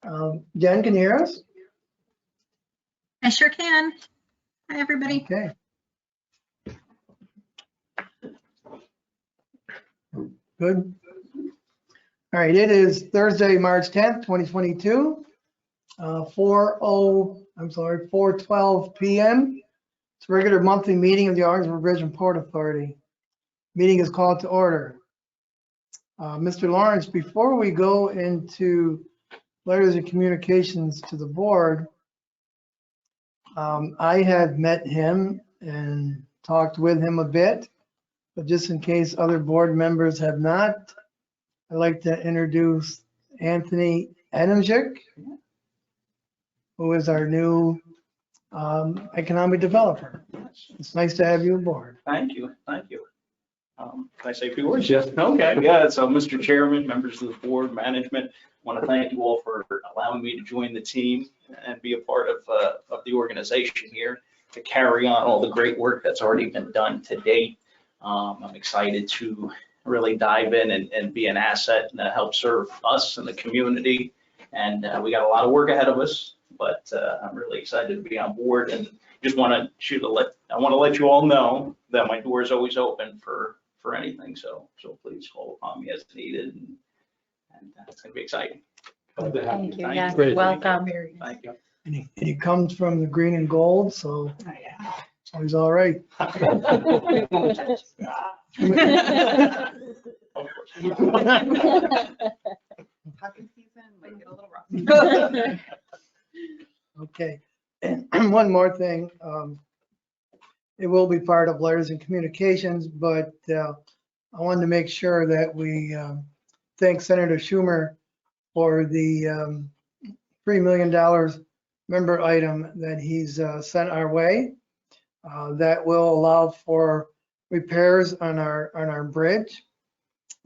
Jen, can you hear us? I sure can. Hi, everybody. Okay. Good. All right, it is Thursday, March 10th, 2022, 4:12 p.m. It's a regular monthly meeting of the Augsburg Bridge and Port Authority. Meeting is called to order. Mr. Lawrence, before we go into letters and communications to the board, I had met him and talked with him a bit, but just in case other board members have not, I'd like to introduce Anthony Adamczyk, who is our new economic developer. It's nice to have you aboard. Thank you, thank you. Can I say a few words? Yes. Okay, yeah, so Mr. Chairman, members of the board, management, want to thank you all for allowing me to join the team and be a part of the organization here to carry on all the great work that's already been done to date. I'm excited to really dive in and be an asset and help serve us and the community. And we got a lot of work ahead of us, but I'm really excited to be on board and just want to let you all know that my door is always open for anything. So please call upon me as needed, and it's gonna be exciting. Thank you. Yeah, Great. welcome. Thank you. And he comes from the green and gold, so he's all right. Of course. Hockey season might get a little rough. Okay, and one more thing. It will be part of letters and communications, but I wanted to make sure that we thank Senator Schumer for the $3 million member item that he's sent our way. That will allow for repairs on our bridge.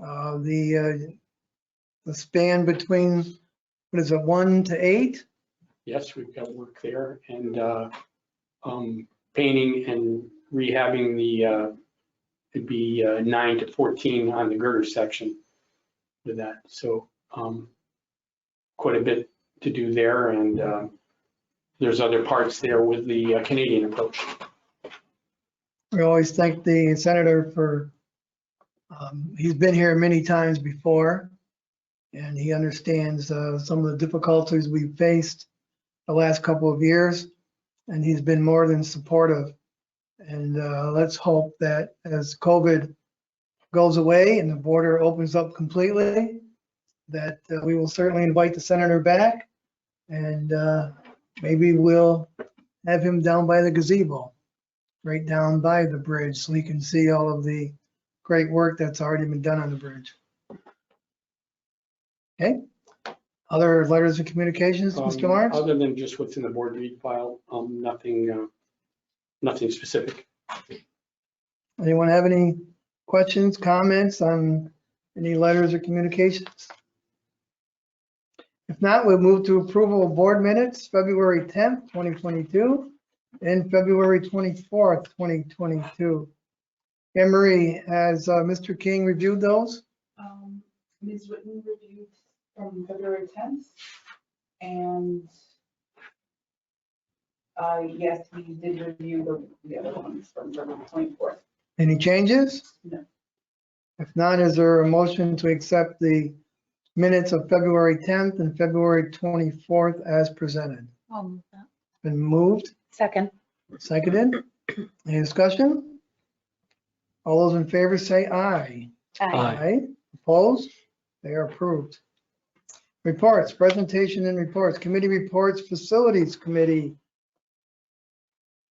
The span between, what is it, 1 to 8? Yes, we've got work there, and painting and rehabbing it'd be 9 to 14 on the girder section with that. So quite a bit to do there, and there's other parts there with the Canadian approach. We always thank the senator for, he's been here many times before, and he understands some of the difficulties we've faced the last couple of years, and he's been more than supportive. And let's hope that as COVID goes away and the border opens up completely, that we will certainly invite the senator back, and maybe we'll have him down by the gazebo, right down by the bridge, so he can see all of the great work that's already been done on the bridge. Okay. Other letters of communications, Mr. Lawrence? Other than just what's in the board read file, nothing specific. Anyone have any questions, comments on any letters or communications? If not, we'll move to approval of board minutes, February 10th, 2022, and February 24th, 2022. Anne Marie, has Mr. King reviewed those? Ms. Whitten reviewed from February 10th, and yes, we did review the other ones from February 24th. Any changes? No. If not, is there a motion to accept the minutes of February 10th and February 24th as presented? I'll move that. Been moved, Second. seconded. Any discussion? All those in favor say aye. Aye. Opposed? They are approved. Reports, presentation and reports, committee reports, facilities committee.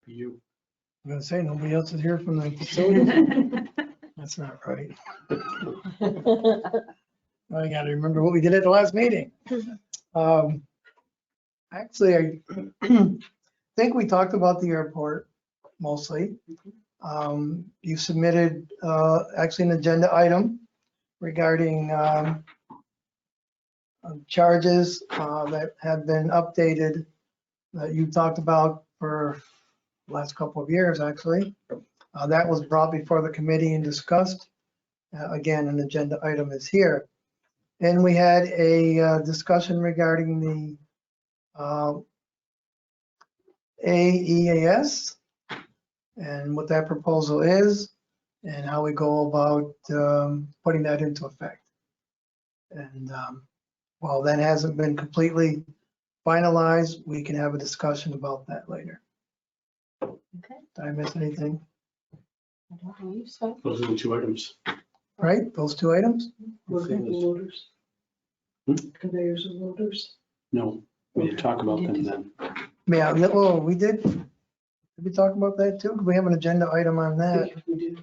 You. I'm gonna say nobody else is here from the facilities. That's not right. I gotta remember what we did at the last meeting. Actually, I think we talked about the airport mostly. You submitted actually an agenda item regarding charges that have been updated that you talked about for the last couple of years, actually. That was brought before the committee and discussed. Again, an agenda item is here. And we had a discussion regarding the AEAS and what that proposal is and how we go about putting that into effect. And while that hasn't been completely finalized, we can have a discussion about that later. Okay. Did I miss anything? I don't believe so. Those are the two items. Right, those two items? Working loaders. Hmm? Conveyors and loaders. No, we didn't talk about them then. Yeah, well, we did. Did we talk about that too? We have an agenda item on that. We do.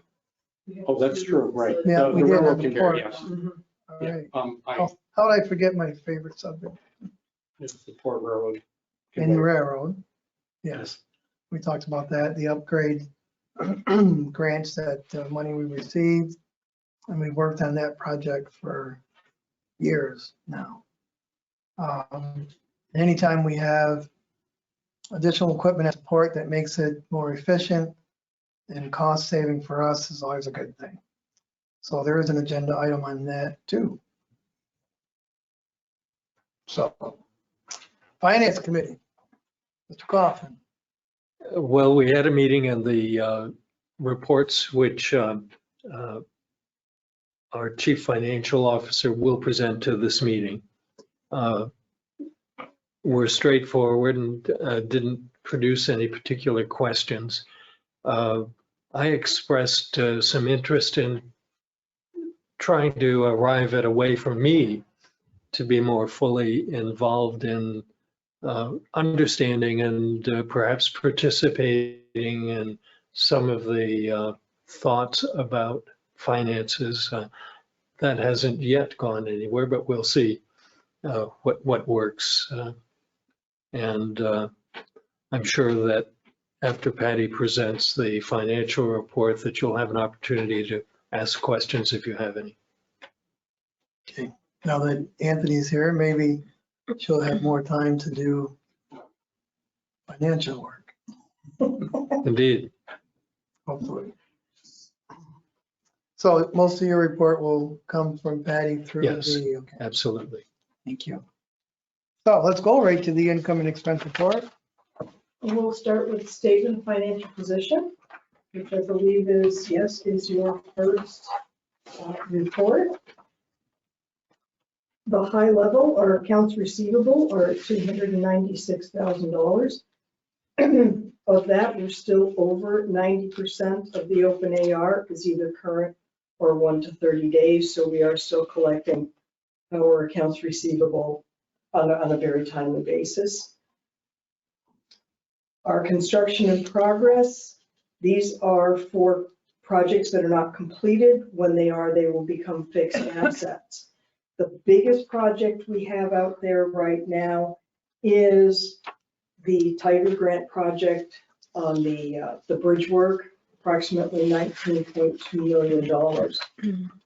We have Oh, that's to- true, right. Yeah, The we did railroad on the conveyor, port. yes. Mhm. All Yeah, right. I, How did I forget my favorite subject? it's the port railroad. In the railroad. Yes. Yes, we talked about that, the upgrade grants, that money we received. And we worked on that project for years now. Anytime we have additional equipment at the port that makes it more efficient and cost saving for us is always a good thing. So there is an agenda item on that too. So, Finance Committee, Mr. Coffin. Well, we had a meeting and the reports which our chief financial officer will present to this meeting were straightforward and didn't produce any particular questions. I expressed some interest in trying to arrive at a way for me to be more fully involved in understanding and perhaps participating in some of the thoughts about finances. That hasn't yet gone anywhere, but we'll see what works. And I'm sure that after Patty presents the financial report, that you'll have an opportunity to ask questions if you have any. Okay, now that Anthony's here, maybe she'll have more time to do financial work, Indeed. hopefully. So most of your report will come from Patty through Yes. the, okay, Absolutely. thank you. So let's go right to the income and expense report. And we'll start with statement of financial position, which I believe is your first report. The high level, our accounts receivable are at $296,000. Of that, we're still over 90% of the open AR is either current or 1 to 30 days. So we are still collecting our accounts receivable on a very timely basis. Our construction in progress, these are for projects that are not completed. When they are, they will become fixed assets. The biggest project we have out there right now is the Tiger Grant project on the bridge work, approximately $19.2 million.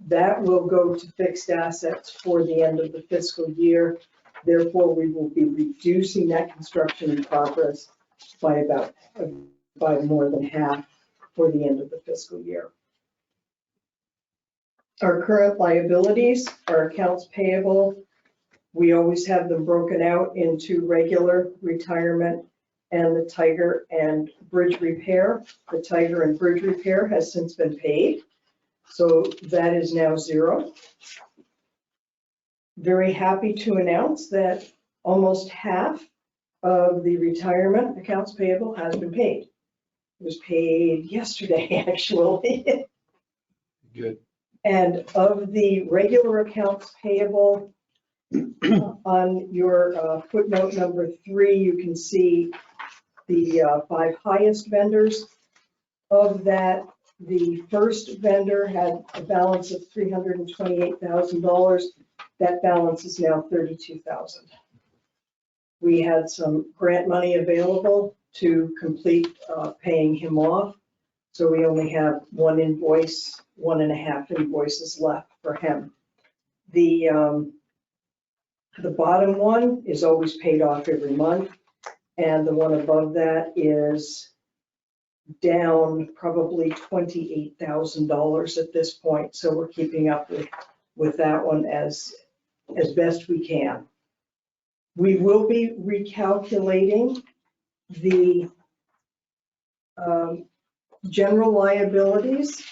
That will go to fixed assets for the end of the fiscal year. Therefore, we will be reducing that construction in progress by more than half for the end of the fiscal year. Our current liabilities, our accounts payable, we always have them broken out into regular, retirement, and the Tiger and bridge repair. The Tiger and bridge repair has since been paid, so that is now zero. Very happy to announce that almost half of the retirement accounts payable has been paid. It was paid yesterday, actually. Good. And of the regular accounts payable, on your footnote number 3, you can see the 5 highest vendors. Of that, the first vendor had a balance of $328,000. That balance is now $32,000. We had some grant money available to complete paying him off. So we only have 1 invoice, 1.5 invoices left for him. The bottom one is always paid off every month. And the one above that is down probably $28,000 at this point. So we're keeping up with that one as as best we can. We will be recalculating the general liabilities,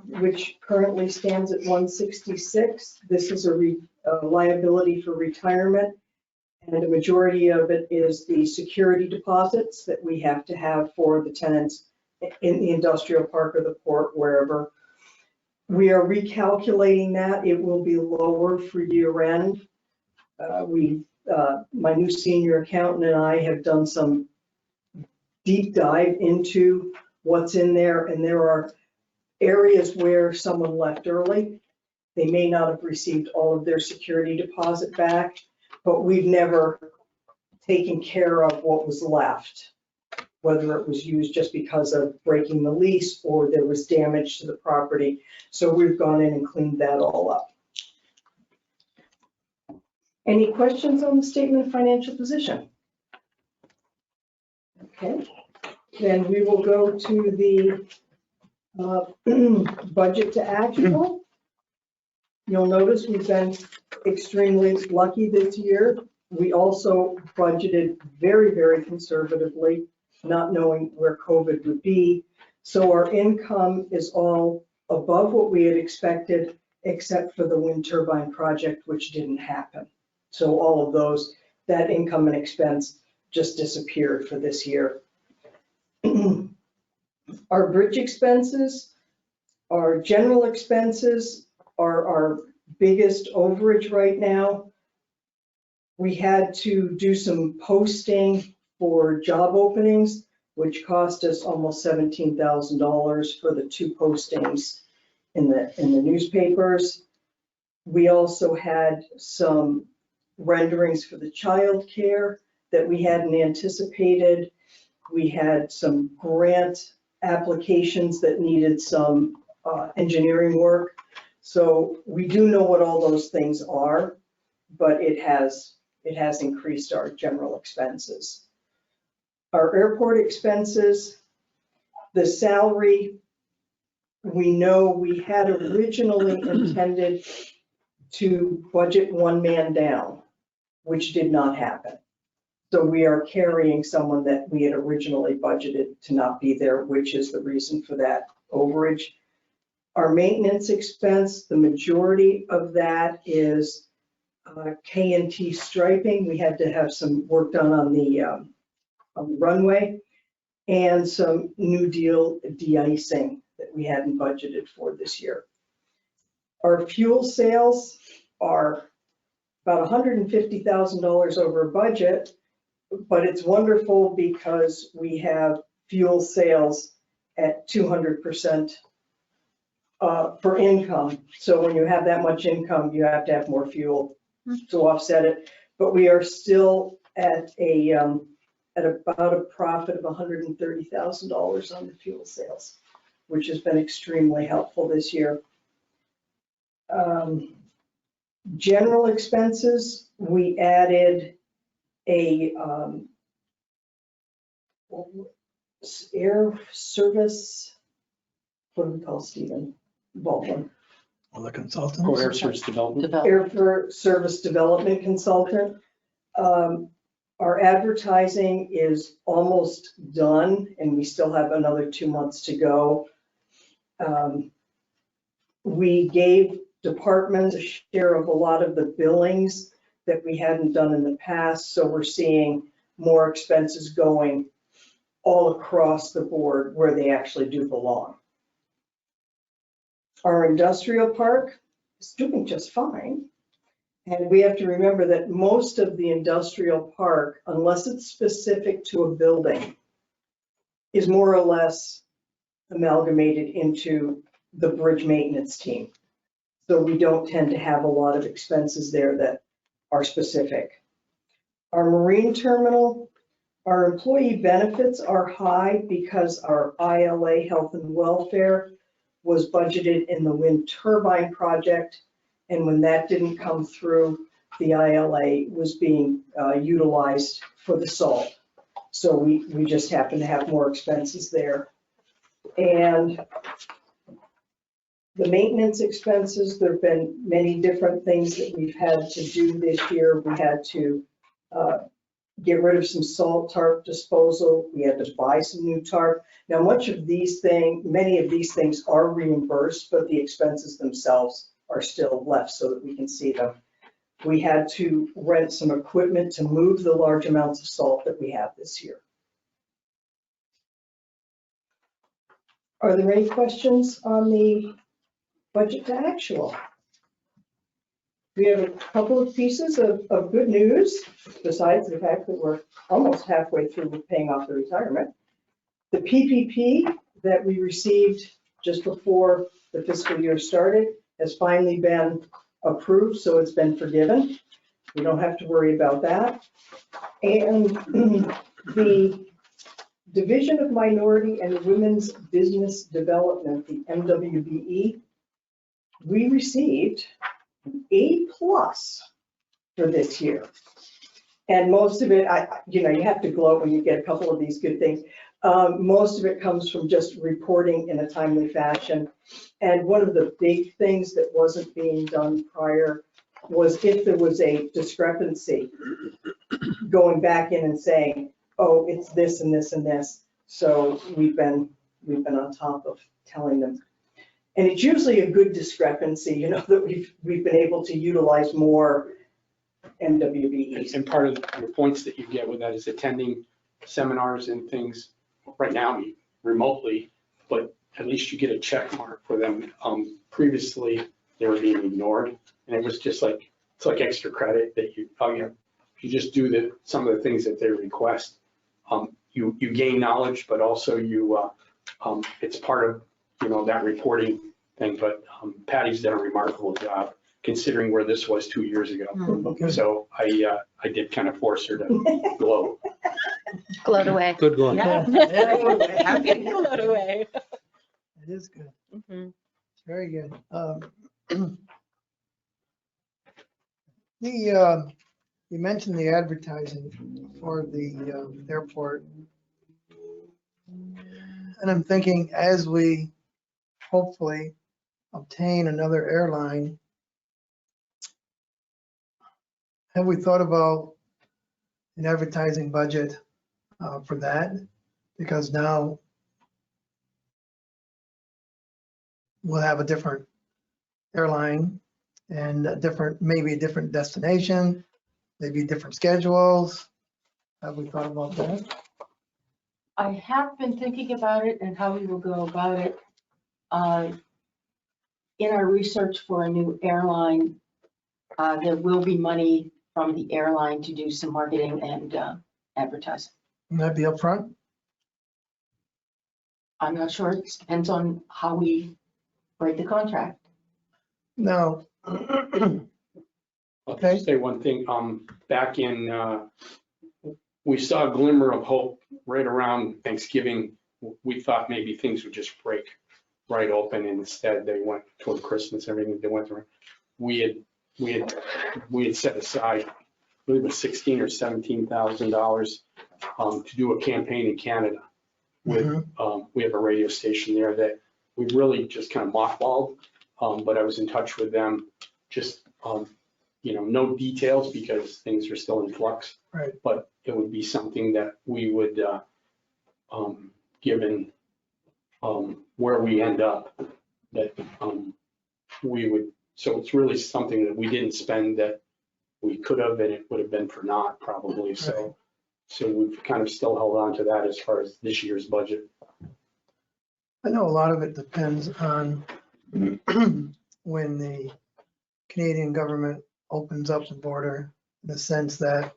which currently stands at 166. This is a liability for retirement, and the majority of it is the security deposits that we have to have for the tenants in the industrial park or the port, wherever. We are recalculating that. It will be lower for year end. My new senior accountant and I have done some deep dive into what's in there, and there are areas where someone left early. They may not have received all of their security deposit back, but we've never taken care of what was left, whether it was used just because of breaking the lease or there was damage to the property. So we've gone in and cleaned that all up. Any questions on the statement of financial position? Okay, then we will go to the budget to actual. You'll notice we've been extremely lucky this year. We also budgeted very, very conservatively, not knowing where COVID would be. So our income is all above what we had expected, except for the wind turbine project, which didn't happen. So all of those, that income and expense just disappeared for this year. Our bridge expenses, our general expenses are our biggest overage right now. We had to do some posting for job openings, which cost us almost $17,000 for the 2 postings in the newspapers. We also had some renderings for the child care that we hadn't anticipated. We had some grant applications that needed some engineering work. So we do know what all those things are, but it has increased our general expenses. Our airport expenses, the salary, we know we had originally intended to budget 1 man down, which did not happen. So we are carrying someone that we had originally budgeted to not be there, which is the reason for that overage. Our maintenance expense, the majority of that is K&T striping. We had to have some work done on the runway and some New Deal de-icing that we hadn't budgeted for this year. Our fuel sales are about $150,000 over budget, but it's wonderful because we have fuel sales at 200% for income. So when you have that much income, you have to have more fuel to offset it. But we are still at about a profit of $130,000 on the fuel sales, which has been extremely helpful this year. General expenses, we added a air service, what do we call Stephen Baldwin? All the consultants. Or air service development. Air service development consultant. Our advertising is almost done and we still have another 2 months to go. We gave departments a share of a lot of the billings that we hadn't done in the past. So we're seeing more expenses going all across the board where they actually do belong. Our industrial park is doing just fine. And we have to remember that most of the industrial park, unless it's specific to a building, is more or less amalgamated into the bridge maintenance team. So we don't tend to have a lot of expenses there that are specific. Our marine terminal, our employee benefits are high because our ILA health and welfare was budgeted in the wind turbine project. And when that didn't come through, the ILA was being utilized for the salt. So we just happen to have more expenses there. And The maintenance expenses, there've been many different things that we've had to do this year. We had to get rid of some salt tarp disposal. We had to buy some new tarp. Now, many of these things are reimbursed, but the expenses themselves are still left so that we can see them. We had to rent some equipment to move the large amounts of salt that we have this year. Are there any questions on the budget to actual? We have a couple of pieces of good news, besides the fact that we're almost halfway through with paying off the retirement. The PPP that we received just before the fiscal year started has finally been approved, so it's been forgiven. We don't have to worry about that. And the Division of Minority and Women's Business Development, the MWBE, we received A+ for this year. And most of it, you have to gloat when you get a couple of these good things. Most of it comes from just reporting in a timely fashion. And one of the big things that wasn't being done prior was if there was a discrepancy, going back in and saying, oh, it's this and this and this. So we've been on top of telling them. And it's usually a good discrepancy, that we've been able to utilize more MWBEs. And part of the points that you get with that is attending seminars and things right now remotely, but at least you get a check mark for them. Previously, they were being ignored, and it was just like, it's like extra credit that you just do some of the things that they request. You gain knowledge, but also it's part of that reporting thing. But Patty's done a remarkable job considering where this was 2 years ago. So I did kind of force her to glow. Gloat away. Good one. Yeah. Happy to gloat away. It is good. Mhm. It's very good. You mentioned the advertising for the airport. And I'm thinking, as we hopefully obtain another airline, have we thought about an advertising budget for that? Because now we'll have a different airline and maybe a different destination, maybe different schedules. Have we thought about that? I have been thinking about it and how we will go about it. In our research for a new airline, there will be money from the airline to do some marketing and advertising. Can that be upfront? I'm not sure. It depends on how we write the contract. No. I'll Okay. just say one thing, back in, we saw a glimmer of hope right around Thanksgiving. We thought maybe things would just break right open, and instead they went toward Christmas, everything they went through. We had set aside, I believe it was $16,000 or $17,000 to do a campaign in Canada with, we have a radio station there that we really just kind of mothballed, but I was in touch with them, just, no details because things are still in flux. Right. But it would be something that we would, given where we end up, that we would, so it's really something that we didn't spend that we could have, and it would have been for naught probably. So we've kind of still held on to that as far as this year's budget. I know a lot of it depends on when the Canadian government opens up the border, in the sense that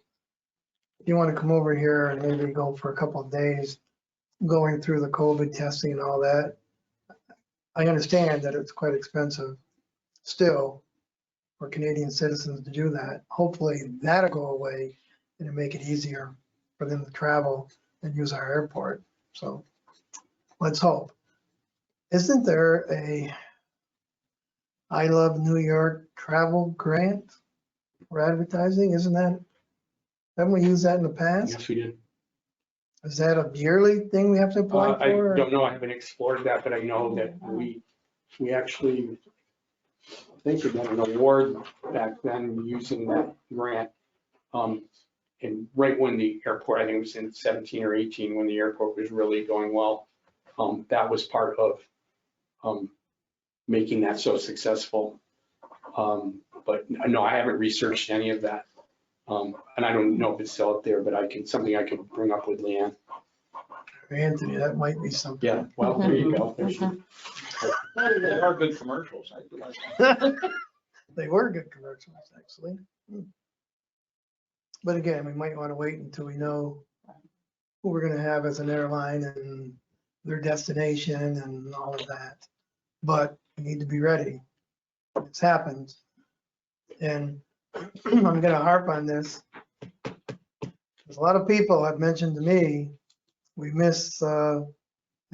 if you want to come over here and maybe go for a couple of days, going through the COVID testing and all that, I understand that it's quite expensive still for Canadian citizens to do that. Hopefully that'll go away and it'll make it easier for them to travel and use our airport. So let's hope. Isn't there a I Love New York travel grant for advertising? Haven't we used that in the past? Yes, we did. Is that a yearly thing we have to apply I for? don't know, I haven't explored that, but I know that we actually, I think we got an award back then using that grant. And right when the airport, I think it was in 17 or 18, when the airport was really going well, that was part of making that so successful. But no, I haven't researched any of that. And I don't know if it's still up there, but something I can bring up with Leanne. Anthony, that might be something. Yeah, well, there you go. There she- They are good commercials. I do like that. They were good commercials, actually. But again, we might want to wait until we know who we're gonna have as an airline and their destination and all of that. But we need to be ready. It's happened. And I'm gonna harp on this. There's a lot of people have mentioned to me, we miss an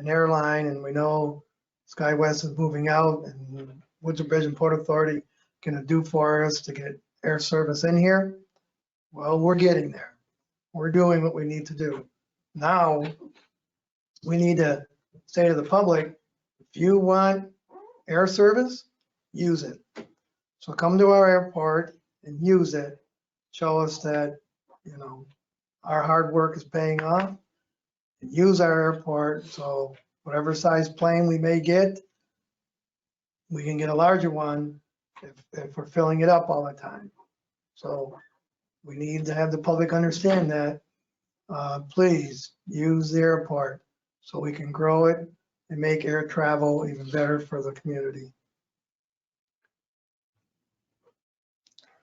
airline and we know SkyWest is moving out and what's the Bridge and Port Authority gonna do for us to get air service in here? Well, we're getting there. We're doing what we need to do. Now, we need to say to the public, if you want air service, use it. So come to our airport and use it. Show us that, you know, our hard work is paying off. And use our airport, so whatever size plane we may get, we can get a larger one if we're filling it up all the time. So we need to have the public understand that. Please use the airport so we can grow it and make air travel even better for the community.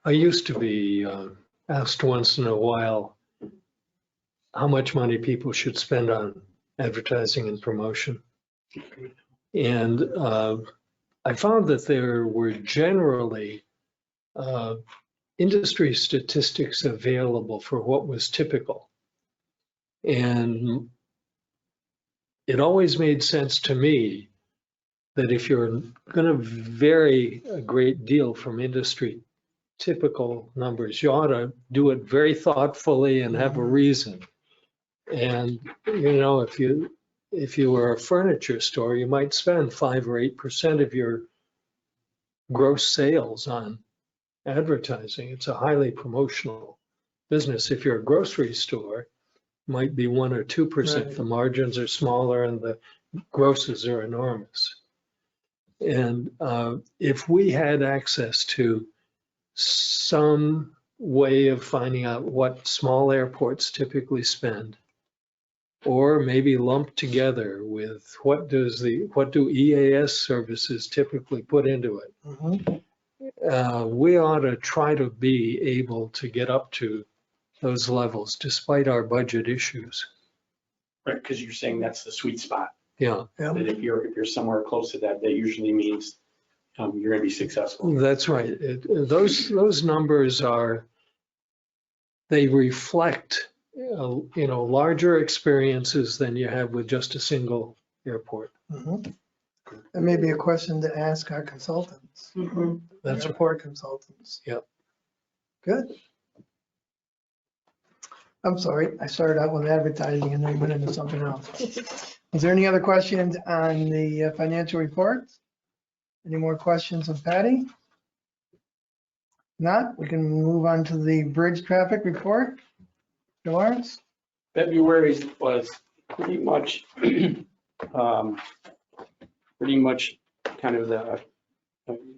I used to be asked once in a while how much money people should spend on advertising and promotion. And I found that there were generally industry statistics available for what was typical. And it always made sense to me that if you're going to vary a great deal from industry typical numbers, you ought to do it very thoughtfully and have a reason. And, you know, if you were a furniture store, you might spend 5 or 8% of your gross sales on advertising. It's a highly promotional business. If you're a grocery store, it might be 1 or 2%. Right. The margins are smaller and the grosses are enormous. And if we had access to some way of finding out what small airports typically spend, or maybe lumped together with what do EAS services typically put into it, we ought to try to be able to get up to those levels despite our budget issues. Right, because you're saying that's the sweet spot. Yeah, That if you're somewhere close to that, that usually means you're gonna be successful. that's right. Those numbers they reflect, you know, larger experiences than you have with just a single airport. That may be a question to ask our consultants, That's right. airport consultants. Yep. Good. I'm sorry, I started out with advertising and then went into something else. Is there any other questions on the financial reports? Any more questions of Patty? Not, we can move on to the bridge traffic report. Lawrence? February was pretty much, kind of the,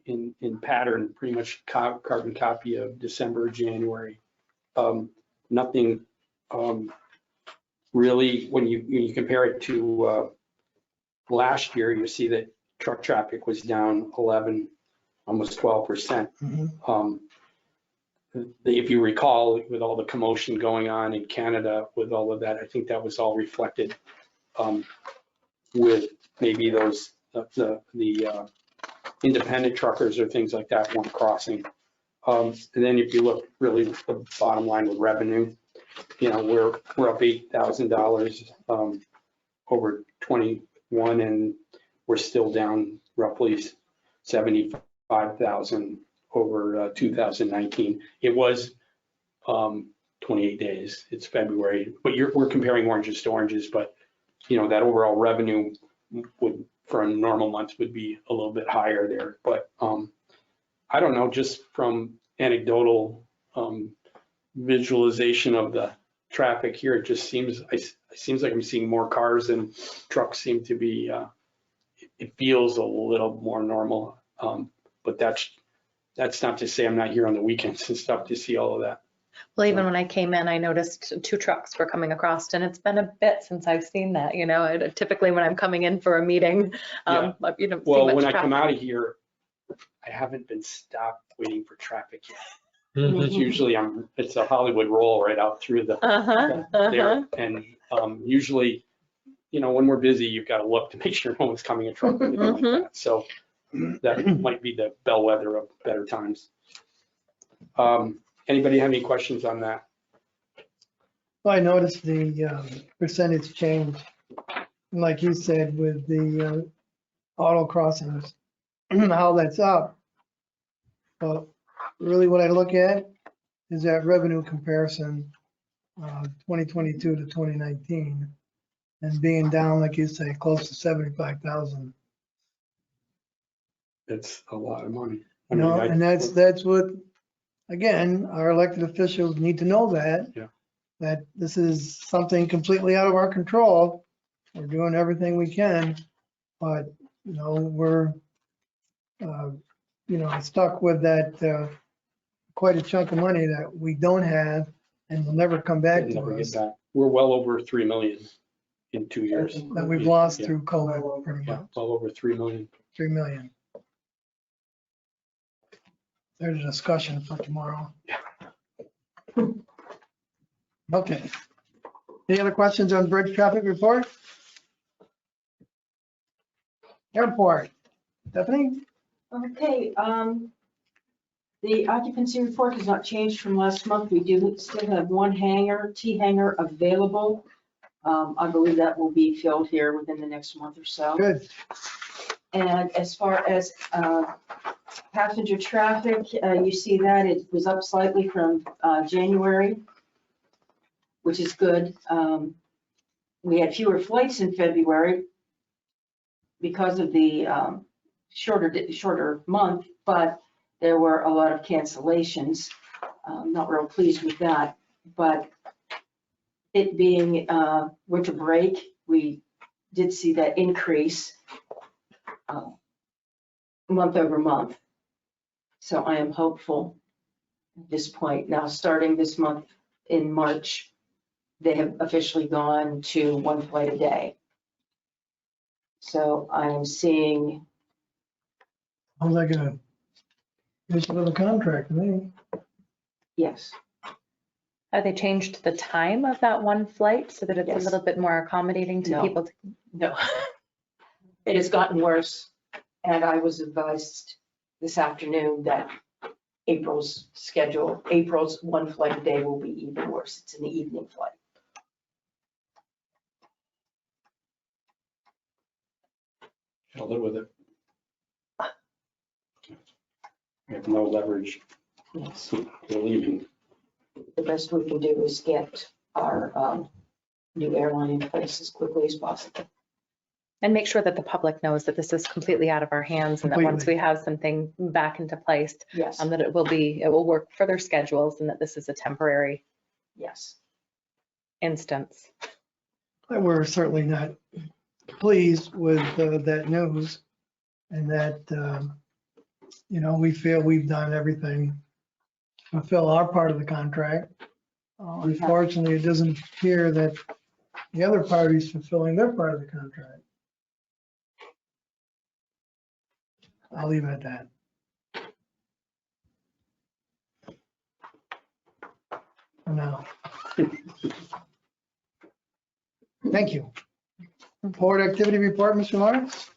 in pattern, pretty much carbon copy of December, January. Nothing really, when you compare it to last year, you see that truck traffic was down 11, almost 12%. If you recall, with all the commotion going on in Canada, with all of that, I think that was all reflected with maybe those, the independent truckers or things like that weren't crossing. And then if you look really at the bottom line with revenue, you know, we're up $8,000 over 21, and we're still down roughly 75,000 over 2019. It was 28 days. It's February, but we're comparing oranges to oranges. But you know, that overall revenue would for a normal month would be a little bit higher there. But I don't know, just from anecdotal visualization of the traffic here, it just seems like I'm seeing more cars and trucks seem to be, it feels a little more normal. But that's not to say I'm not here on the weekends and stuff to see all of that. Well, even when I came in, I noticed 2 trucks were coming across, and it's been a bit since I've seen that, you know, typically when I'm coming in for a meeting, you don't see Well, much when I come traffic. out of here, I haven't been stopped waiting for traffic yet. Mhm. It's usually it's a Hollywood roll right out through the Uh-huh, there. And usually, you know, when we're busy, you've got to look to make sure no one's coming in trouble or anything like Mhm. that. So that might be the bellwether of better times. Anybody have any questions on that? Well, I noticed the percentage change, like you said, with the auto crossings, how that's up. But really what I look at is that revenue comparison, 2022 to 2019, and being down, like you say, close to 75,000. It's a lot of money. You know, and that's what, again, our elected officials need to know that. Yeah. That this is something completely out of our control. We're doing everything we can, but, you know, we're, you know, stuck with that, quite a chunk of money that we don't have and will never come back We'll to never get us, back. We're well over 3 million in 2 years. that we've lost Yeah. through COVID, pretty Yeah, much, well over 3 million. 3 million. There's a discussion for tomorrow. Okay. Any other questions on bridge traffic report? Airport, Stephanie? Okay, the occupancy report has not changed from last month. We do still have 1 hangar, T hangar available. I believe that will be filled here within the next month or so. Good. And as far as passenger traffic, you see that it was up slightly from January, which is good. We had fewer flights in February because of the shorter month, but there were a lot of cancellations. Not real pleased with that, but it being winter break, we did see that increase month over month. So I am hopeful at this point. Now, starting this month in March, they have officially gone to 1 flight a day. So I am seeing, How's that gonna, finish with a contract, to me? yes, Have they changed the time of that 1 flight so that it's a Yes. little bit more accommodating to No. people? no. It has gotten worse. And I was advised this afternoon that April's 1 flight a day will be even worse. It's an evening flight. I'll live with it. We have no leverage. Yes. We're leaving. The best we can do is get our new airline in place as quickly as possible. And make sure that the public knows that this is completely out of our hands and that once we have something back into place, Yes, that it will work for their schedules and that this is a temporary yes. instance. We're certainly not pleased with that news, and that, you know, we feel we've done everything to fulfill our part of the contract. Unfortunately, it doesn't appear that the other party's fulfilling their part of the contract. I'll leave it at that. For now. Thank you. Board activity report, Mr. Lawrence?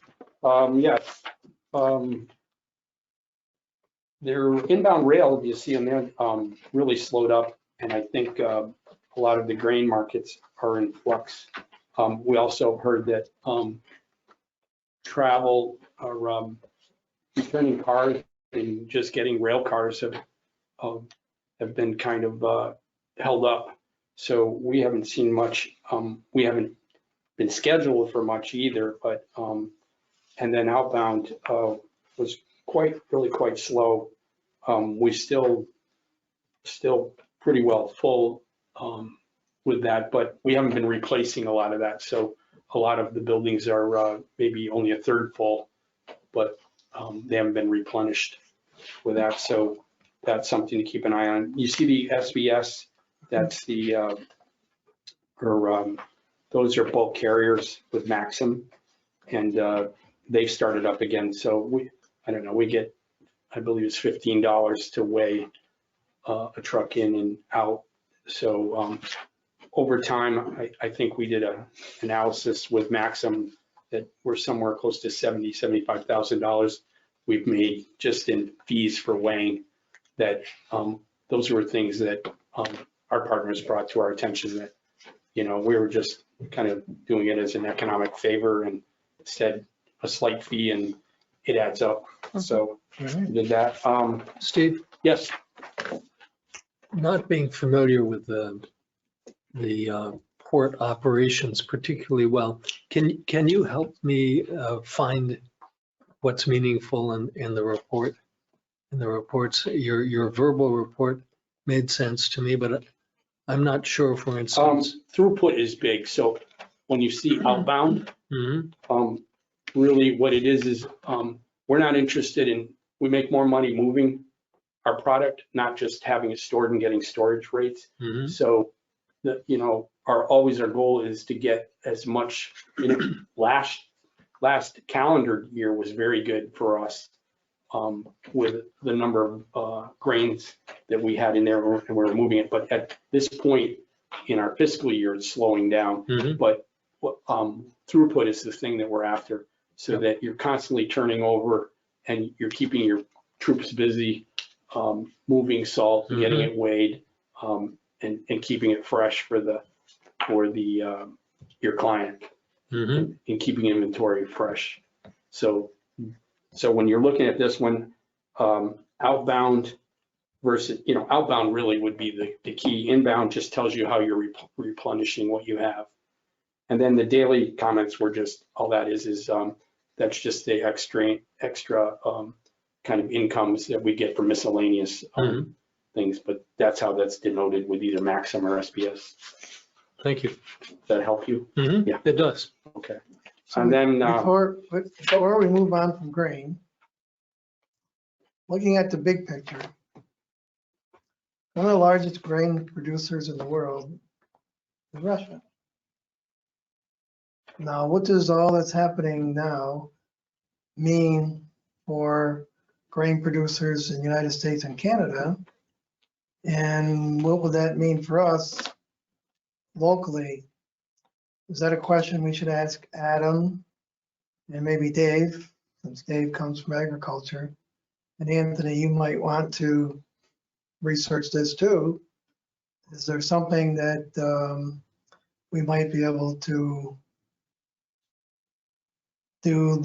Yes. Their inbound rail, you see them there, really slowed up. And I think a lot of the grain markets are in flux. We also heard that travel or returning cars and just getting rail cars have been kind of held up. So we haven't seen much. We haven't been scheduled for much either, but And then outbound was really quite slow. We still pretty well full with that, but we haven't been replacing a lot of that. So a lot of the buildings are maybe only a third full, but they haven't been replenished with that. So that's something to keep an eye on. You see the SBS, that's the, those are bulk carriers with Maxim, and they've started up again. So I don't know, we get, I believe it's $15 to weigh a truck in and out. So over time, I think we did an analysis with Maxim that we're somewhere close to $75,000 we've made just in fees for weighing. That those were things that our partners brought to our attention, that, you know, we were just kind of doing it as an economic favor and said a slight fee and it adds up. So did that. Steve, Yes. not being familiar with the port operations particularly well, can you help me find what's meaningful in the report? In the reports, your verbal report made sense to me, but I'm not sure, for instance. Throughput is big. So when you see outbound, Mhm. really what it is we're not interested in, we make more money moving our product, not just having it stored and getting storage rates. Mhm. So you know, our goal is to get as much, you know, last calendar year was very good for us with the number of grains that we had in there, and we were moving it. But at this point in our fiscal year, it's slowing down. Mhm. But throughput is the thing that we're after, so that you're constantly turning over and you're keeping your troops busy, moving salt, getting it weighed, and keeping it fresh for your client, Mhm. and keeping inventory fresh. So when you're looking at this one, outbound versus, you know, outbound really would be the key. Inbound just tells you how you're replenishing what you have. And then the daily comments were just, all that is that's just the extra kind of incomes that we get from miscellaneous things, but that's how that's denoted with either Maxim or SBS. Thank you. Does that help you? Mhm. Yeah. It does. Okay. So And then before we move on from grain, looking at the big picture, one of the largest grain producers in the world is Russia. Now, what does all that's happening now mean for grain producers in the United States and Canada? And what would that mean for us locally? Is that a question we should ask Adam and maybe Dave, since Dave comes from agriculture? And Anthony, you might want to research this too. Is there something that we might be able to do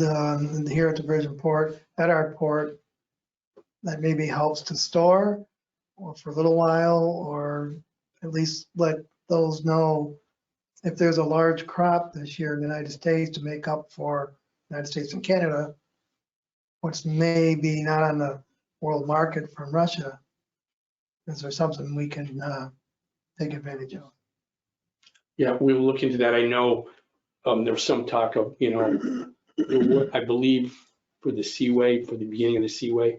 here at the Virgin Port, at our port, that maybe helps to store or for a little while, or at least let those know if there's a large crop this year in the United States to make up for United States and Canada, what's maybe not on the world market from Russia? Is there something we can take advantage of? yeah, we will look into that. I know there was some talk of, you know, I believe for the beginning of the Seaway,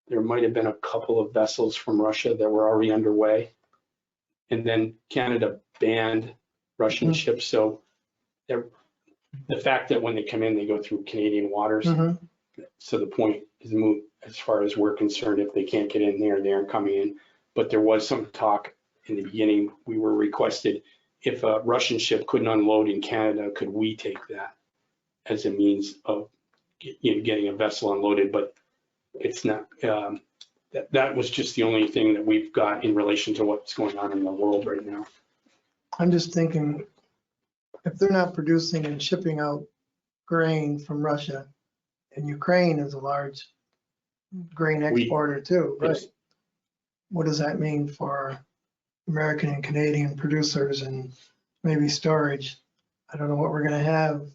there might have been a couple of vessels from Russia that were already underway. And then Canada banned Russian ships. So the fact that when they come in, they go through Canadian waters. So the point is moot as far as we're concerned. If they can't get in there, they aren't coming in. But there was some talk in the beginning. We were requested, if a Russian ship couldn't unload in Canada, could we take that as a means of, you know, getting a vessel unloaded? But it's not, that was just the only thing that we've got in relation to what's going on in the world right now. I'm just thinking, if they're not producing and shipping out grain from Russia, and Ukraine is a large grain exporter too, right? Yes. What does that mean for American and Canadian producers and maybe storage? I don't know what we're gonna have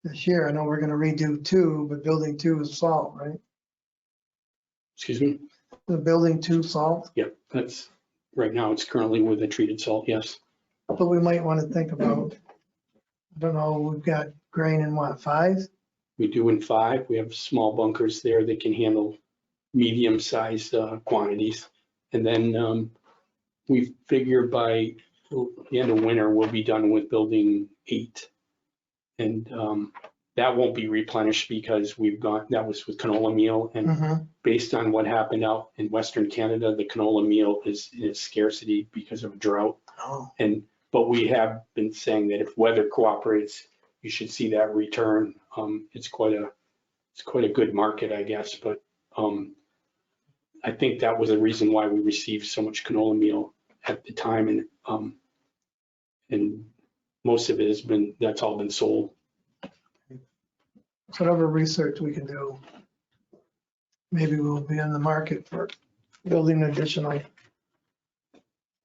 this year. I know we're gonna redo 2, but building 2 is salt, right? Excuse me? The building 2 salt, Yep, that's, right now it's currently with the treated salt, yes. but we might want to think about, I don't know, we've got grain in what, 5? We do in 5. We have small bunkers there that can handle medium-sized quantities. And then we figure by the end of winter, we'll be done with building 8. And that won't be replenished because that was with canola meal. And Mm-hmm. based on what happened out in Western Canada, the canola meal is in scarcity because of drought. Oh, But we have been saying that if weather cooperates, you should see that return. It's quite a good market, I guess, but I think that was the reason why we received so much canola meal at the time, and most of it that's all been sold. so whatever research we can do, maybe we'll be in the market for building additional,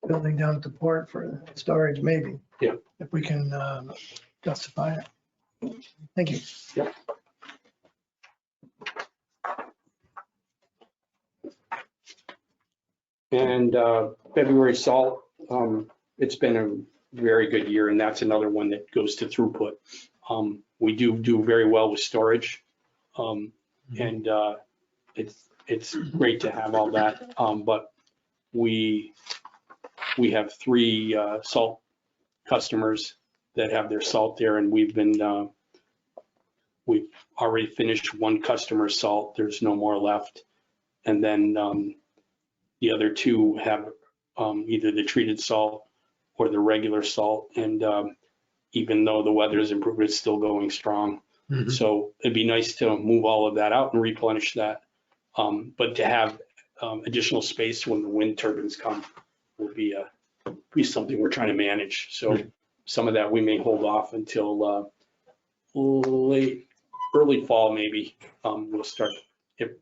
building down to port for storage, maybe. Yeah. If we can justify it. Thank you. Yep. And February salt, it's been a very good year, and that's another one that goes to throughput. We do very well with storage, and it's great to have all that. But we have 3 salt customers that have their salt there, and we've already finished 1 customer's salt. There's no more left, and then the other 2 have either the treated salt or the regular salt. And even though the weather has improved, it's still going strong. Mhm. So it'd be nice to move all of that out and replenish that. But to have additional space when the wind turbines come will be something we're trying to manage. So some of that we may hold off until early fall, maybe. We'll start, if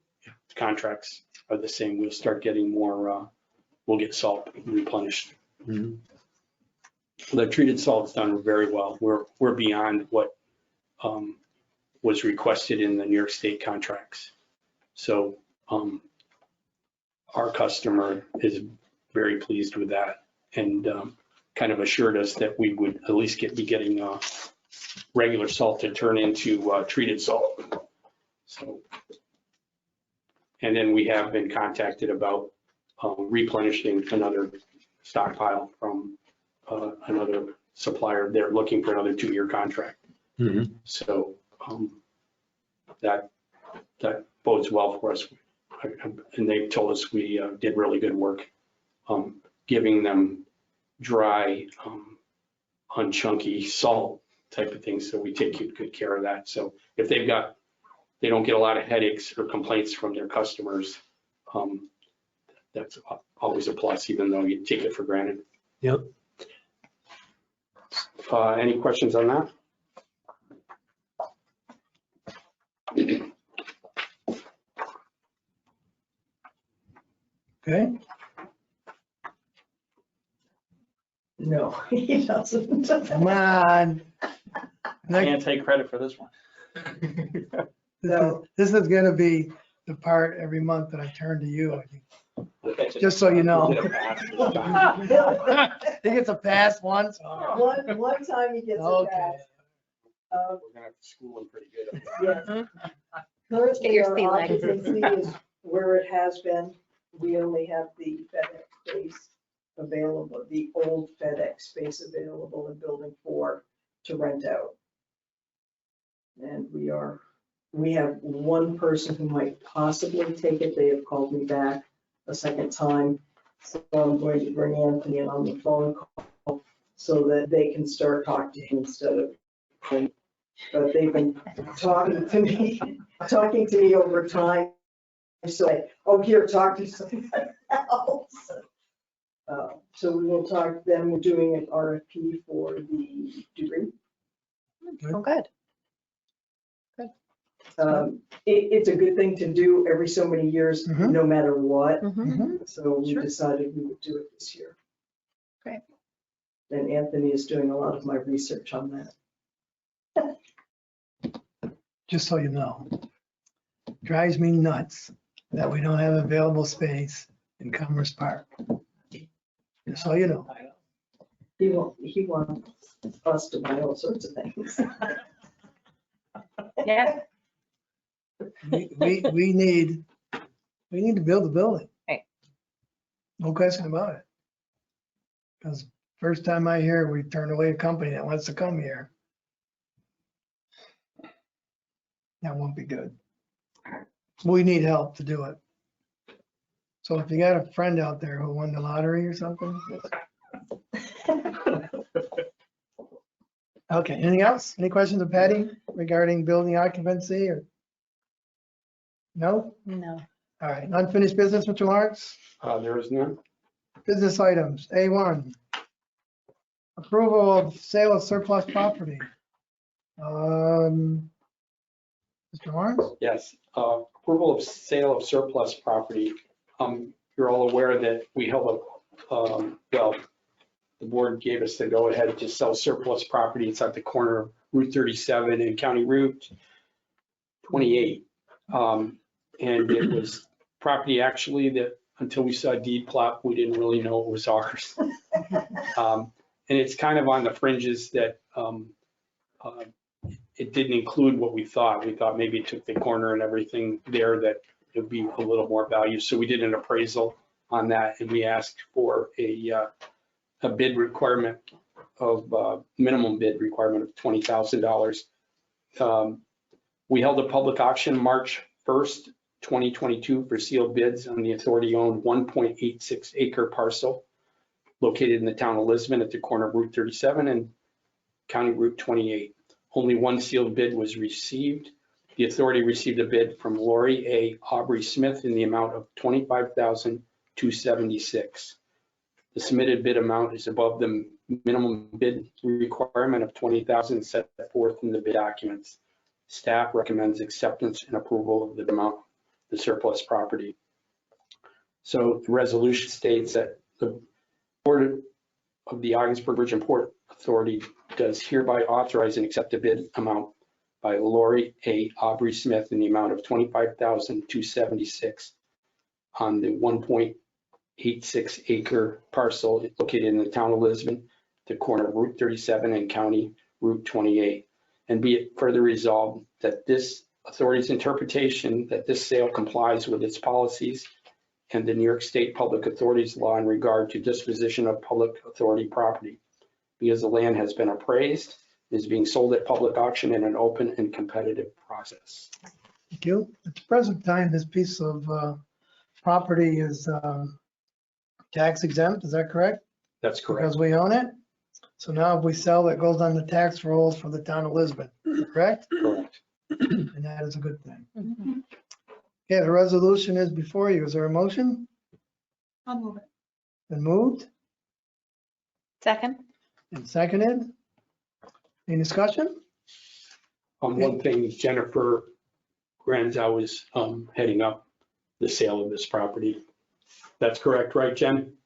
contracts are the same, we'll start getting more, we'll get salt replenished. Mhm. The treated salt's done very well. We're beyond what was requested in the New York State contracts. So our customer is very pleased with that, and kind of assured us that we would at least be getting regular salt to turn into treated salt. So, and then we have been contacted about replenishing another stockpile from another supplier. They're looking for another 2-year contract. Mhm. So that bodes well for us. And they told us we did really good work giving them dry, unchunky salt type of things. So we take good care of that. So if they don't get a lot of headaches or complaints from their customers, that's always a plus, even though you take it for granted. Yep. Any questions on that? Okay, No, he doesn't. come on. I can't take credit for this one. This is gonna be the part every month that I turn to you, I think. Just so you know. We'll get a pass this time. He gets a pass once. One time he gets a Okay. pass. We're gonna have to school them pretty good. Yes. Get Currently, your our sea legs. occupancy is where it has been. We only have the FedEx space available, the old FedEx space available in building 4 to rent out. And we have 1 person who might possibly take it. They have called me back a second time. So I'm going to bring Anthony in on the phone call so that they can start talking to him instead of, but they've been talking to me over time. So, oh, here, talk to someone else. So we will talk, then we're doing an RFP for the degree. Oh, good. It's a good thing to do every so many years, Mhm. no matter what. Mhm. So we Sure. decided we would do it this year. Great. And Anthony is doing a lot of my research on that. just so you know. Drives me nuts that we don't have available space in Commerce Park. Just so you know. He wants us to buy all sorts of things. Yeah. We need to build a building. Right. No question about it. Because first time I hear we turned away a company that wants to come here. That won't be good. We need help to do it. So if you got a friend out there who won the lottery or something. Okay, anything else? Any questions of Patty regarding building occupancy or? No? No. All right, unfinished business, Mr. Lawrence? There is none. Business items, A1. Approval of sale of surplus property. Mr. Lawrence? Yes, approval of sale of surplus property. You're all aware that we held the board gave us the go-ahead to sell surplus property. It's at the corner of Route 37 and County Route 28. And it was property actually that until we saw a deed plot, we didn't really know it was ours. And it's kind of on the fringes that it didn't include what we thought. We thought maybe it took the corner and everything there that it would be a little more value. So we did an appraisal on that and we asked for a bid requirement of minimum bid requirement of $20,000. We held a public auction March 1st, 2022 for sealed bids on the authority-owned 1.86 acre parcel located in the town of Lisbon at the corner of Route 37 and County Route 28. Only one sealed bid was received. The authority received a bid from Lori A. Aubrey Smith in the amount of $25,276. The submitted bid amount is above the minimum bid requirement of $20,000 set forth in the bid documents. Staff recommends acceptance and approval of the amount, the surplus property. So the resolution states that the Board of the Ogdensburg Bridge and Port Authority does hereby authorize and accept the bid amount by Lori A. Aubrey Smith in the amount of $25,276 on the 1.86 acre parcel located in the town of Lisbon, the corner of Route 37 and County Route 28. And be it further resolved that this authority's interpretation that this sale complies with its policies and the New York State Public Authorities law in regard to disposition of public authority property, because the land has been appraised, is being sold at public auction in an open and competitive process. Thank you. At the present time, this piece of property is tax exempt, is that correct? That's correct. Because we own it? So now if we sell, it goes on the tax rolls for the town of Lisbon, correct? Correct. And that is a good thing. Mhm. Okay, the resolution is before you. Is there a motion? I'll move it. Been moved Second? and seconded? Any discussion? One thing, Jennifer Granzow is heading up the sale of this property. That's correct, right, Jen?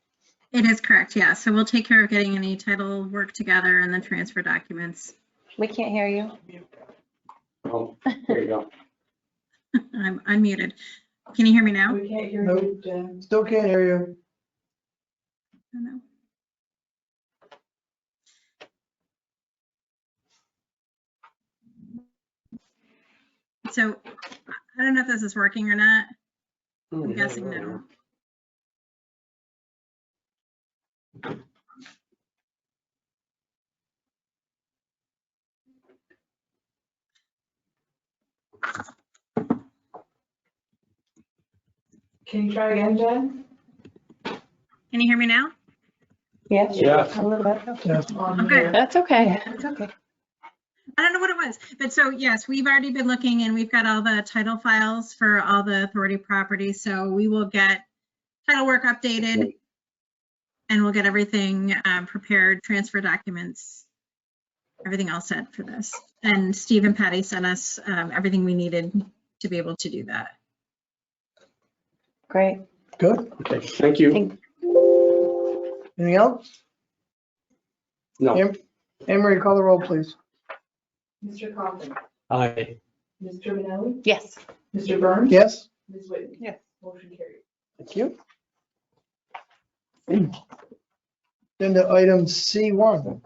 It is correct, yeah. So we'll take care of getting any title work together and the transfer documents. We can't hear you. Oh, there you go. I'm unmuted. Can you hear me now? We can't hear Nope. you, Jen. Still can't hear you. I don't know. So I don't know if this is working or not. I'm guessing no. Can you try again, Jen? Can you hear me now? Yes. Yeah. A little bit. Yes. Okay. That's okay. That's okay. I don't know what it was, but so yes, we've already been looking and we've got all the title files for all the authority properties. So we will get title work updated and we'll get everything prepared, transfer documents, everything else set for this. And Steve and Patty sent us everything we needed to be able to do that. Great. Good. Okay, thank you. Anything else? No, Anne Marie, call the roll, please. Mr. Coffin, Aye. Ms. Terminelli? Yes. Mr. Burns? Yes? Ms. Whitney? Yes. Motion carried. Thank you. Agenda item C1.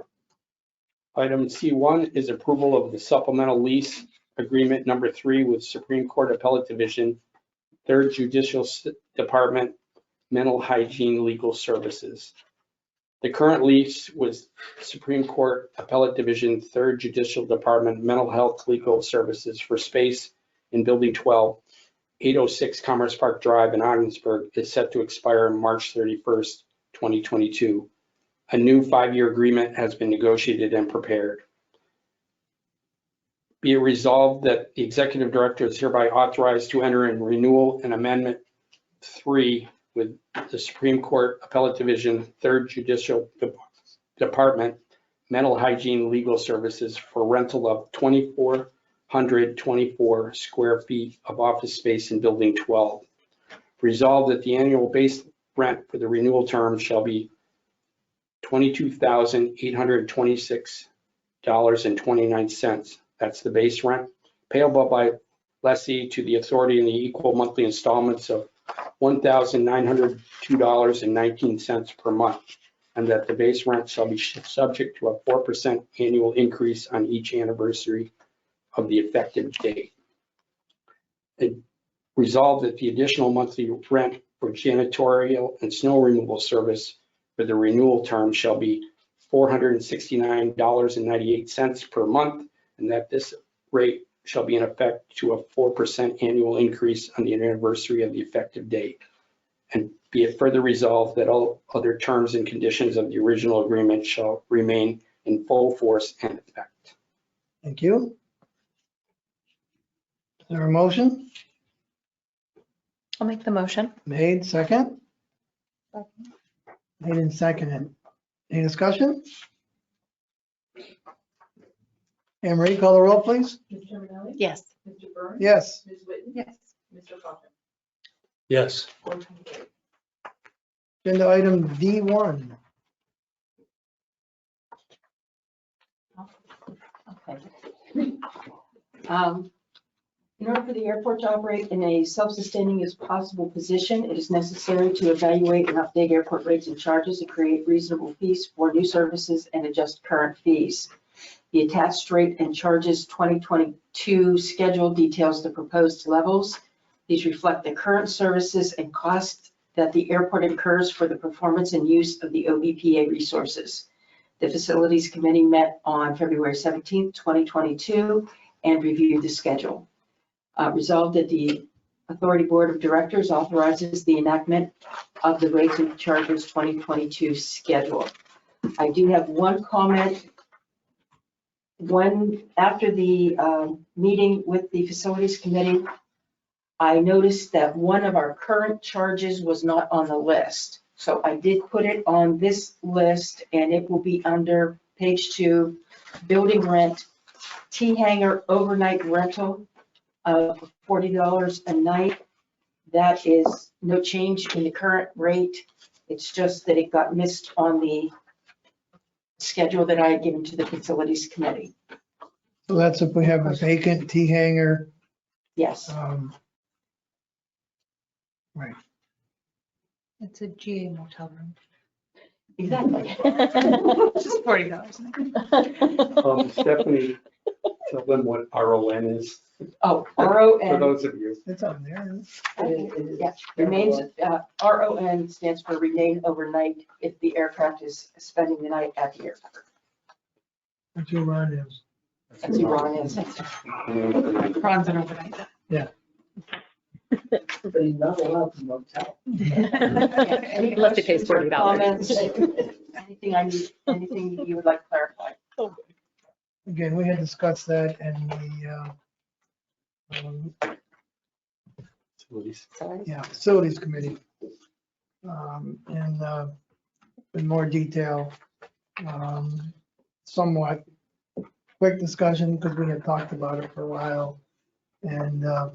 Item C1 is approval of the supplemental lease agreement number 3 with Supreme Court Appellate Division, 3rd Judicial Department, Mental Hygiene Legal Services. The current lease with Supreme Court Appellate Division, 3rd Judicial Department, Mental Health Legal Services for space in Building 12, 806 Commerce Park Drive in Ogdensburg is set to expire on March 31st, 2022. A new 5-year agreement has been negotiated and prepared. Be it resolved that the executive director is hereby authorized to enter in renewal and amendment 3 with the Supreme Court Appellate Division, 3rd Judicial Department, Mental Hygiene Legal Services for rental of 2,424 square feet of office space in Building 12. Resolved that the annual base rent for the renewal term shall be $22,826.29. That's the base rent, payable by lessee to the authority in the equal monthly installments of $1,902.19 per month, and that the base rent shall be subject to a 4% annual increase on each anniversary of the effective date. It resolved that the additional monthly rent for janitorial and snow removal service for the renewal term shall be $469.98 per month, and that this rate shall be in effect to a 4% annual increase on the anniversary of the effective date. And be it further resolved that all other terms and conditions of the original agreement shall remain in full force and effect. Thank you. Is there a motion? I'll make the motion. Made, second? Made and seconded. Any discussion? Anne Marie, call the roll, please. Ms. Terminelli? Yes. Mr. Burns? Yes. Ms. Whitney? Yes. Mr. Coffin? Yes. Motion carried. Agenda item D1. Okay. In order for the airport to operate in a self-sustaining as possible position, it is necessary to evaluate and update airport rates and charges to create reasonable fees for new services and adjust current fees. The attached rate and charges 2022 schedule details the proposed levels. These reflect the current services and costs that the airport incurs for the performance and use of the OBPA resources. The Facilities Committee met on February 17th, 2022, and reviewed the schedule. Resolved that the Authority Board of Directors authorizes the enactment of the rates and charges 2022 schedule. I do have one comment. After the meeting with the Facilities Committee, I noticed that one of our current charges was not on the list. So I did put it on this list, and it will be under page 2, building rent, T-hanger overnight rental of $40 a night. That is no change in the current rate. It's just that it got missed on the schedule that I had given to the Facilities Committee. So that's if we have a vacant T-hanger. Yes. Right. It's a GA motel room. Exactly. Just $40. Stephanie, tell them what RON is. Oh, For RON, those of you. It's on there. Isn't it? yeah, remains, RON stands for remain overnight if the aircraft is spending the night at the airport. That's who Ron is. That's who RON is. Ron's an overnight. But he's not allowed to motel. Any Unless he pays questions or $40. comments? Anything you would like clarified? Again, we had discussed that in the Facilities Committee. In more detail, somewhat quick discussion because we had talked about it for a while. And I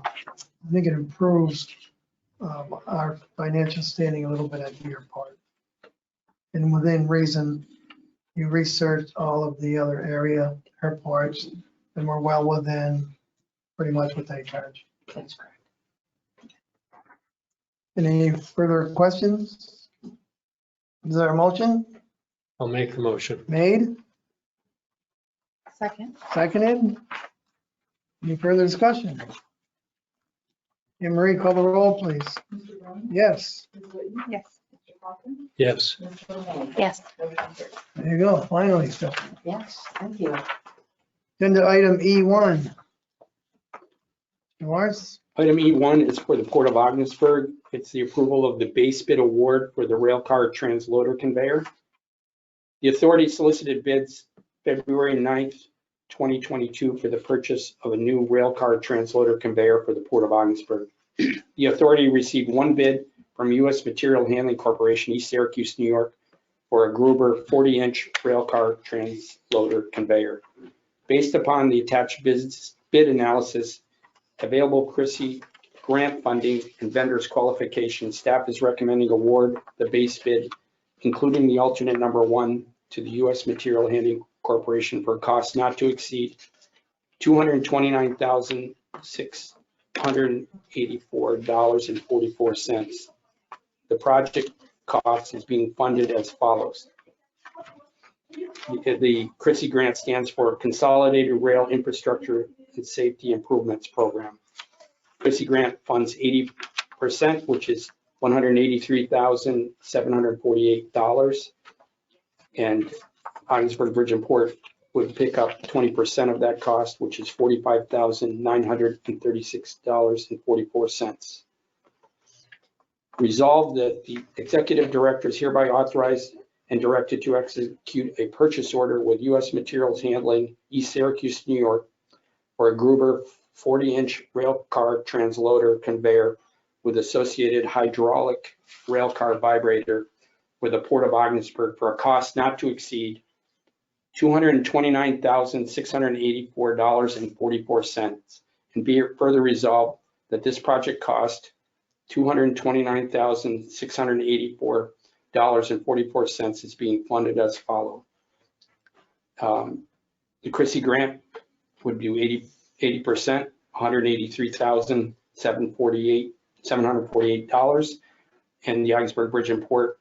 think it improves our financial standing a little bit at the airport. And within reason, you researched all of the other area airports, and we're well within pretty much what they charge. That's correct. Any further questions? Is there a motion I'll make the motion. made, Second. seconded? Any further discussion? Anne Marie, call the roll, please. Mr. Ryan? Yes, Ms. Whitney? Yes. Mr. Hawkins? Yes. Mr. Mahoney? Yes. Motion carries. there you go, finally. So, Yes, thank you. agenda item E1. Morris, Item E1 is for the Port of Ogdensburg. It's the approval of the base bid award for the rail car transloader conveyor. The authority solicited bids February 9th, 2022 for the purchase of a new rail car transloader conveyor for the Port of Ogdensburg. The authority received one bid from U.S. Material Handling Corporation, East Syracuse, New York, for a Gruber 40-inch rail car transloader conveyor. Based upon the attached bid analysis, available Chrissy grant funding and vendors qualifications, staff is recommending award the base bid, including the alternate number 1 to the U.S. Material Handling Corporation for a cost not to exceed $229,684.44. The project cost is being funded as follows. The Chrissy grant stands for Consolidated Rail Infrastructure and Safety Improvements Program. Chrissy grant funds 80%, which is $183,748. And Ogdensburg Bridge and Port would pick up 20% of that cost, which is $45,936.44. Resolved that the executive director is hereby authorized and directed to execute a purchase order with U.S. Materials Handling, East Syracuse, New York, for a Gruber 40-inch rail car transloader conveyor with associated hydraulic rail car vibrator with the Port of Ogdensburg for a cost not to exceed $229,684.44. And be it further resolved that this project cost $229,684.44 is being funded as follows. The Chrissy grant would do 80%, $183,748, and the Ogdensburg Bridge and Port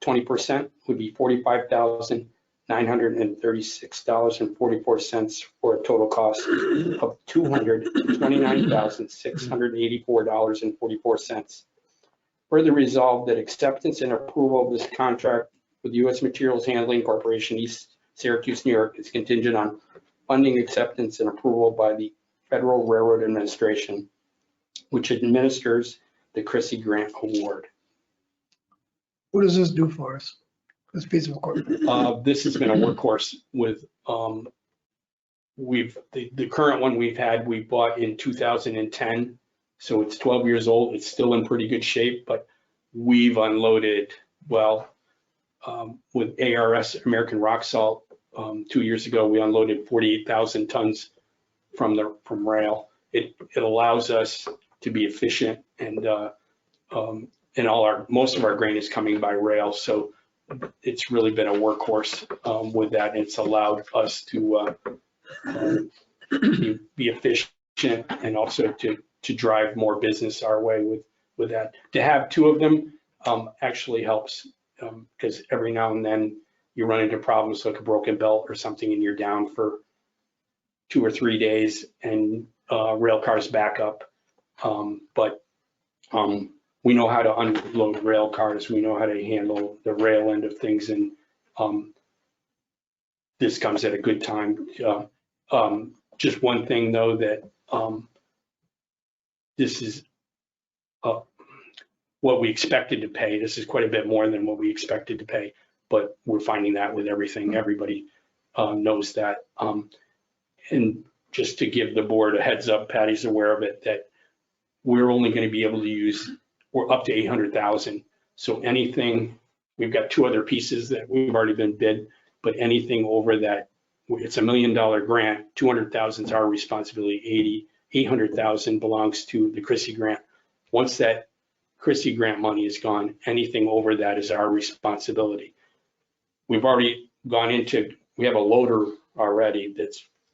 20% would be $45,936.44 for a total cost of $229,684.44. Further resolved that acceptance and approval of this contract with U.S. Materials Handling Corporation, East Syracuse, New York, is contingent on funding acceptance and approval by the Federal Railroad Administration, which administers the Chrissy Grant Award. what does this do for us? This piece of equipment? This has been a workhorse with, the current one we've had, we bought in 2010. So it's 12 years old. It's still in pretty good shape, but we've unloaded, well, with ARS, American Rock Salt, 2 years ago, we unloaded 48,000 tons from rail. It allows us to be efficient, and most of our grain is coming by rail. So it's really been a workhorse with that. And it's allowed us to be efficient and also to drive more business our way with that. To have two of them actually helps, because every now and then you run into problems like a broken belt or something, and you're down for 2 or 3 days, and rail cars back up. But we know how to unload rail cars. We know how to handle the rail end of things, and this comes at a good time. Just one thing though, that this is what we expected to pay. This is quite a bit more than what we expected to pay, but we're finding that with everything. Everybody knows that. And just to give the board a heads up, Patty's aware of it, that we're only going to be able to use, we're up to 800,000. So anything, we've got 2 other pieces that we've already been bid, but anything over that, it's $1 million grant, 200,000 is our responsibility, 800,000 belongs to the Chrissy grant. Once that Chrissy grant money is gone, anything over that is our responsibility. We've already gone into, we have a loader already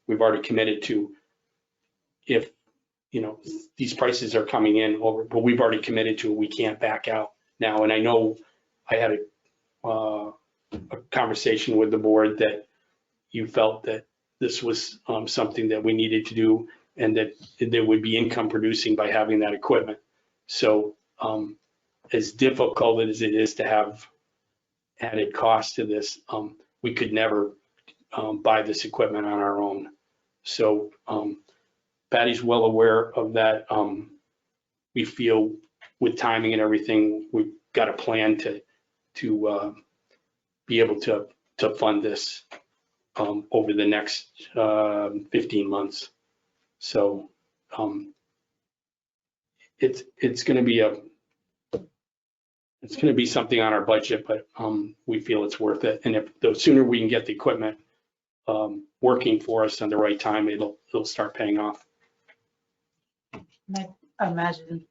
we've already committed to if, these prices are coming in over, but we've already committed to it, we can't back out now. And I know I had a conversation with the board that you felt that this was something that we needed to do and that there would be income producing by having that equipment. So as difficult as it is to have added cost to this, we could never buy this equipment on our own. So Patty's well aware of that. We feel with timing and everything, we've got a plan to be able to fund this over the next 15 months. So it's going to be something on our budget, but we feel it's worth it. And if the sooner we can get the equipment working for us on the right time, it'll start paying off. I imagine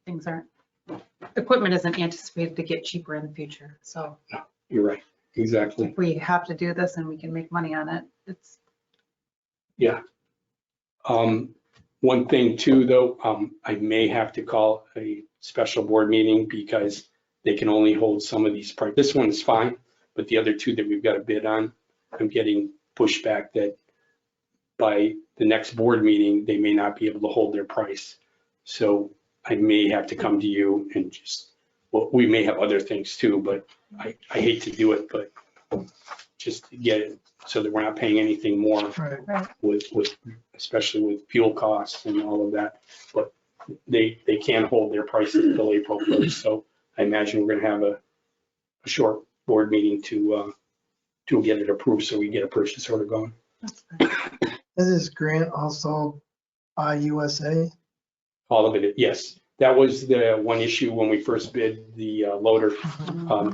equipment isn't anticipated to get cheaper in the future. So You're right. Exactly. if we have to do this and we can make money on it, it's. Yeah. One thing too, though, I may have to call a special board meeting because they can only hold some of these prices. This one is fine, but the other two that we've got a bid on, I'm getting pushback that by the next board meeting, they may not be able to hold their price. So I may have to come to you and well, we may have other things too, but I hate to do it, but just to get it so that we're not paying anything more Right. with especially with fuel costs and all of that. But they can't hold their prices until April 1st. So I imagine we're going to have a short board meeting to get it approved so we get a purchase order going. Is this grant also USA? All of it, yes. That was the one issue when we first bid the loader.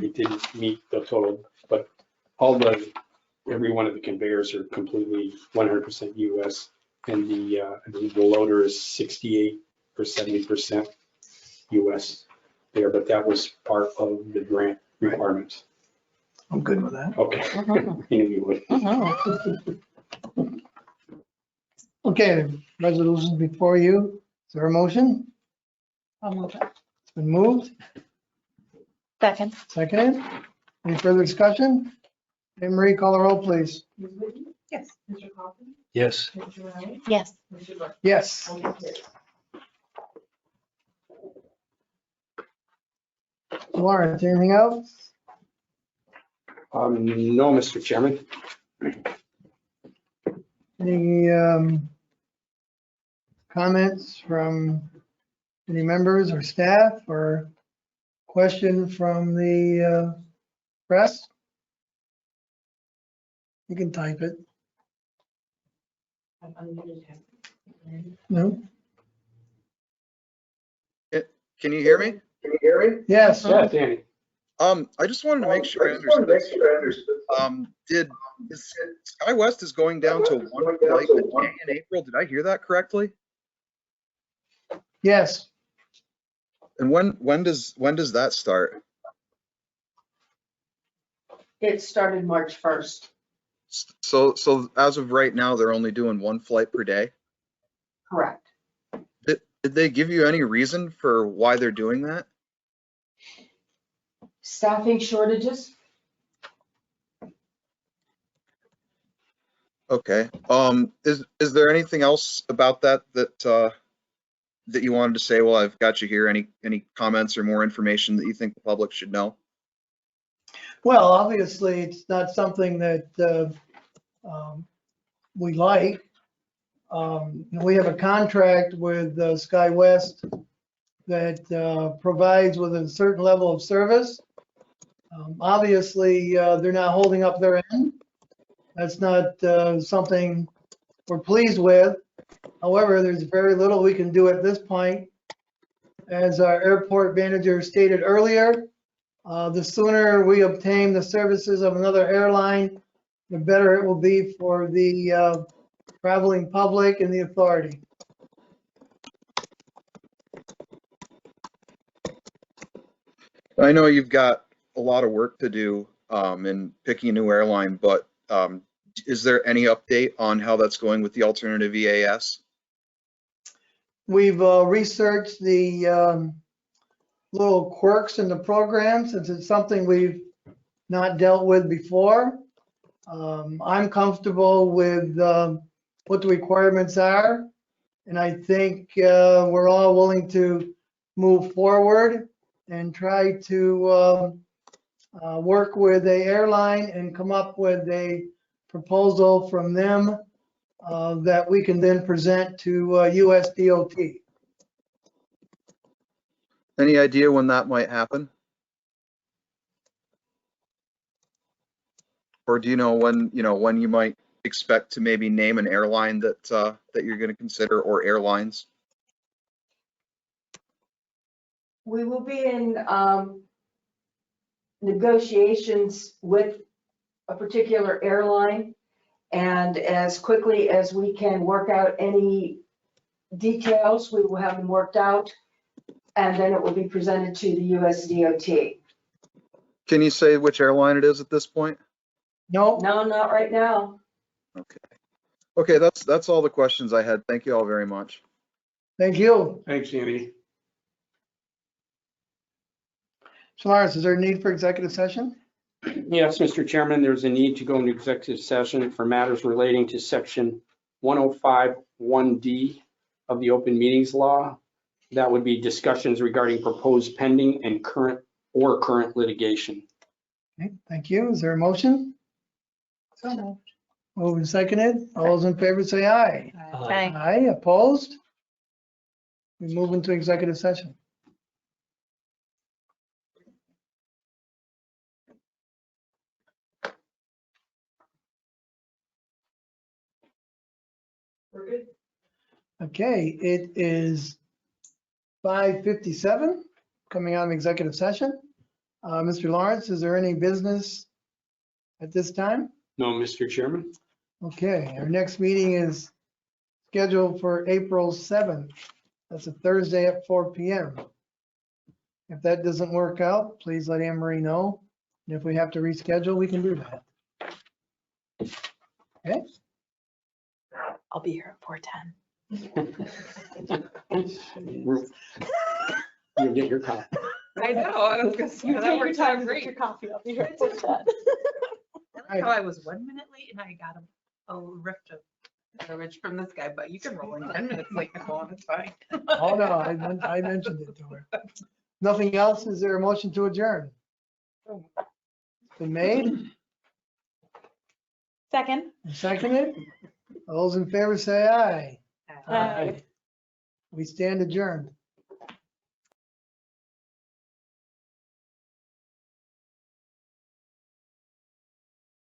It didn't meet the total, but every one of the conveyors are completely 100% US. And I believe the loader is 68 or 70% US there, but that was part of the grant requirements. I'm good with that. Okay, I knew you would. Okay, resolution before you. Is there a motion? I'll move it. It's been moved, Second. seconded. Any further discussion? Hey, Marie, call the roll, please. Ms. Whitney? Yes. Mr. Coffin? Yes. Mr. Riley? Yes. Mr. Buck? Yes. Motion carries. Lawrence, anything else? No, Mr. Chairman. Any comments from any members or staff or question from the press? You can type it. I've unmuted him. No? Can you hear me? Yes. Yeah, Danny. I just wanted to make sure I understood. SkyWest is going down to one flight a day in April? Did I hear that correctly? Yes. And when does that start? It started March 1st. So as of right now, they're only doing one flight per day. Correct. Did they give you any reason for why they're doing that? Staffing shortages? Okay. Is there anything else about that you wanted to say? Well, I've got you here. Any comments or more information that you think the public should know? Well, obviously, it's not something that we like. We have a contract with SkyWest that provides with a certain level of service. Obviously, they're not holding up their end. That's not something we're pleased with. However, there's very little we can do at this point. As our airport manager stated earlier, the sooner we obtain the services of another airline, the better it will be for the traveling public and the authority. I know you've got a lot of work to do in picking a new airline, but is there any update on how that's going with the alternative EAS? we've researched the little quirks in the program since it's something we've not dealt with before. I'm comfortable with what the requirements are. And I think we're all willing to move forward and try to work with the airline and come up with a proposal from them that we can then present to US DOT. Any idea when that might happen? Or do you know when you might expect to maybe name an airline that that you're going to consider, or airlines? We will be in negotiations with a particular airline. And as quickly as we can work out any details, we will have them worked out. And then it will be presented to the US DOT. Can you say which airline it is at this point? No, No, not right now. Okay. Okay, that's all the questions I had. Thank you all very much. thank you. Thanks, Andy. So Lawrence, is there a need for executive session? Yes, Mr. Chairman, there's a need to go into executive session for matters relating to section 105(1)D of the open meetings law. That would be discussions regarding proposed pending and current litigation. Okay, thank you. Is there a motion? So moved. Moved and seconded. All those in favor say aye. Okay. Aye, opposed? We move into executive session. We're good. Okay, it is 5:57, coming out of executive session. Mr. Lawrence, is there any business at this time? No, Mr. Chairman. Okay, our next meeting is scheduled for April 7th. That's a Thursday at 4 PM. If that doesn't work out, please let Anne Marie know. And if we have to reschedule, we can do that. Okay, I'll be here at 4:10. You'll get your copy. I know, I was gonna say, that worked out great. coffee. I'll be here at 4:10. I like how I was 1 minute late and I got a rift of garbage from this guy, but you can roll in 10 minutes late, Nicole, and it's fine. oh no, I mentioned it to her. Nothing else, is there a motion to adjourn? Been made Second. and seconded? All those in favor say aye. Aye. We stand adjourned.